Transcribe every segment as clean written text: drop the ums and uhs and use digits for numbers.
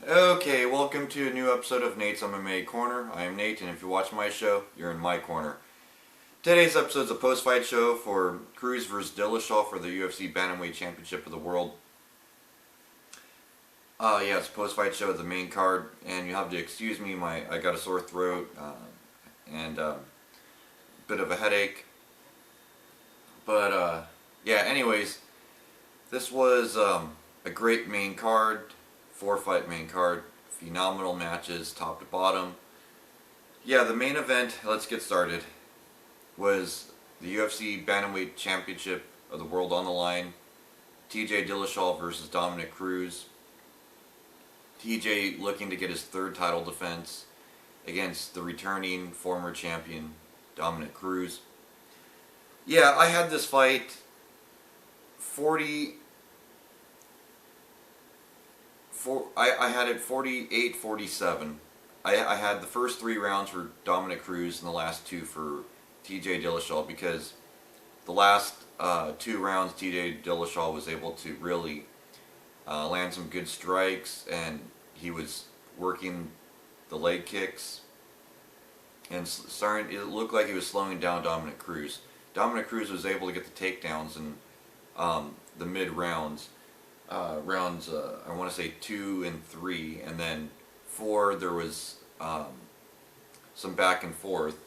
Okay, welcome to a new episode of Nate's MMA Corner. I am Nate, and if you watch my show, you're in my corner. Today's episode is a post-fight show for Cruz versus Dillashaw for the UFC Bantamweight Championship of the World. Yeah, it's a post-fight show at the main card, and you have to excuse me, I got a sore throat and a bit of a headache. But yeah, anyways, this was a great main card, 4-fight main card, phenomenal matches, top to bottom. Yeah, the main event, let's get started, was the UFC Bantamweight Championship of the World on the line. TJ Dillashaw versus Dominic Cruz. TJ looking to get his third title defense against the returning former champion, Dominic Cruz. Yeah, I had this fight I had it 48-47. I had the first 3 rounds for Dominic Cruz and the last 2 for TJ Dillashaw because the last 2 rounds TJ Dillashaw was able to really land some good strikes, and he was working the leg kicks and it looked like he was slowing down Dominic Cruz. Dominic Cruz was able to get the takedowns in the mid rounds. I want to say 2 and 3, and then 4 there was some back and forth.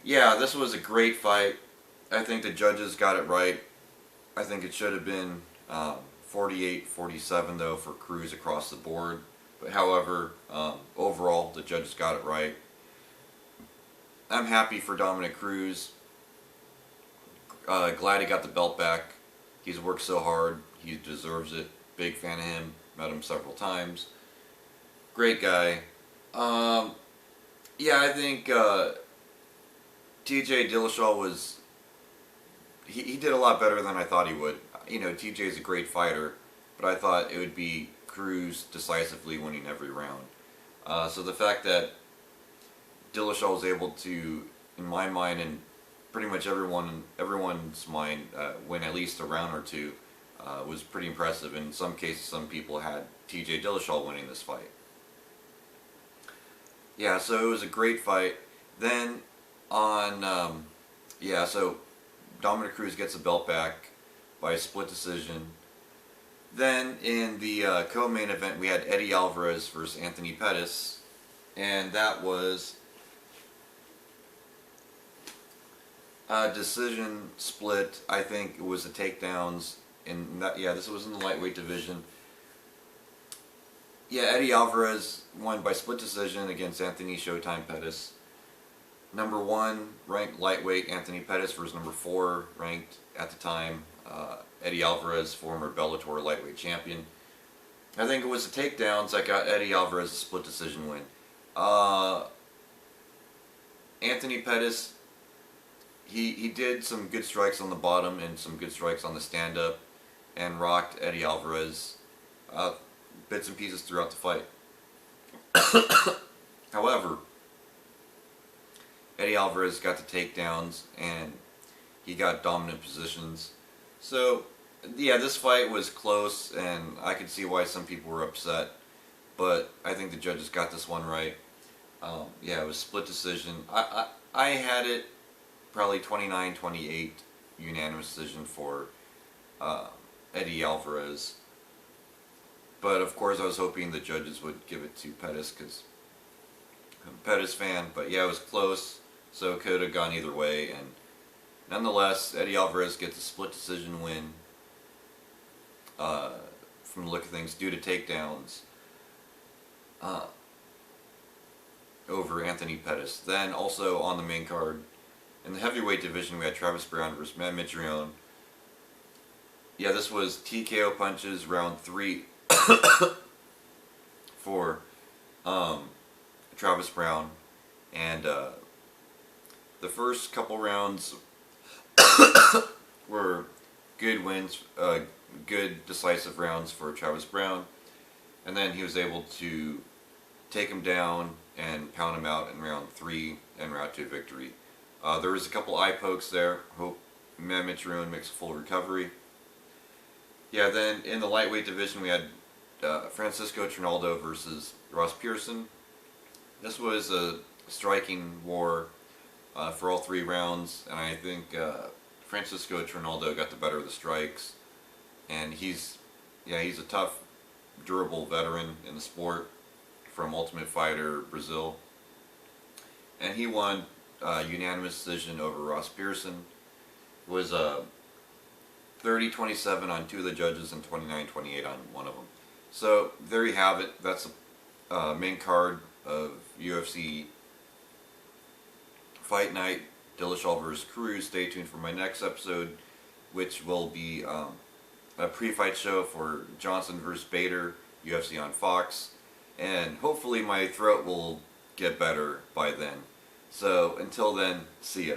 Yeah, this was a great fight. I think the judges got it right. I think it should have been 48-47 though for Cruz across the board. But however, overall the judges got it right. I'm happy for Dominic Cruz. Glad he got the belt back. He's worked so hard. He deserves it. Big fan of him. Met him several times. Great guy. Yeah, I think TJ Dillashaw was... He did a lot better than I thought he would. You know, TJ's a great fighter, but I thought it would be Cruz decisively winning every round. So the fact that Dillashaw was able to, in my mind and pretty much everyone's mind, win at least a round or 2 was pretty impressive. In some cases, some people had TJ Dillashaw winning this fight. Yeah, so it was a great fight. Then on, so Dominic Cruz gets the belt back by a split decision. Then in the co-main event, we had Eddie Alvarez versus Anthony Pettis, and that was a decision split. I think it was the takedowns. This was in the lightweight division. Yeah, Eddie Alvarez won by split decision against Anthony Showtime Pettis. Number 1 ranked lightweight Anthony Pettis versus number 4 ranked at the time Eddie Alvarez, former Bellator lightweight champion. I think it was the takedowns that got Eddie Alvarez a split decision win. Anthony Pettis, he did some good strikes on the bottom and some good strikes on the stand-up, and rocked Eddie Alvarez bits and pieces throughout the fight. However, Eddie Alvarez got the takedowns and he got dominant positions. So, yeah, this fight was close, and I could see why some people were upset, but I think the judges got this one right. Yeah, it was split decision. I had it probably 29-28 unanimous decision for Eddie Alvarez. But of course I was hoping the judges would give it to Pettis because I'm a Pettis fan. But yeah, it was close, so it could have gone either way. And nonetheless, Eddie Alvarez gets a split decision win from the look of things due to takedowns over Anthony Pettis. Then also on the main card, in the heavyweight division, we had Travis Browne versus Matt Mitrione. Yeah, this was TKO punches round 3 for Travis Browne, and the first couple rounds were good wins, good decisive rounds for Travis Browne, and then he was able to take him down and pound him out in round 3 and route to victory. There was a couple eye pokes there. Hope Matt Mitrione makes a full recovery. Yeah, then in the lightweight division we had Francisco Trinaldo versus Ross Pearson. This was a striking war for all 3 rounds, and I think Francisco Trinaldo got the better of the strikes. And he's a tough, durable veteran in the sport from Ultimate Fighter Brazil, and he won unanimous decision over Ross Pearson. It was 30-27 on 2 of the judges and 29-28 on 1 of them. So there you have it. That's the main card of UFC Fight Night, Dillashaw versus Cruz. Stay tuned for my next episode, which will be a pre-fight show for Johnson versus Bader, UFC on Fox. And hopefully my throat will get better by then. So until then, see ya.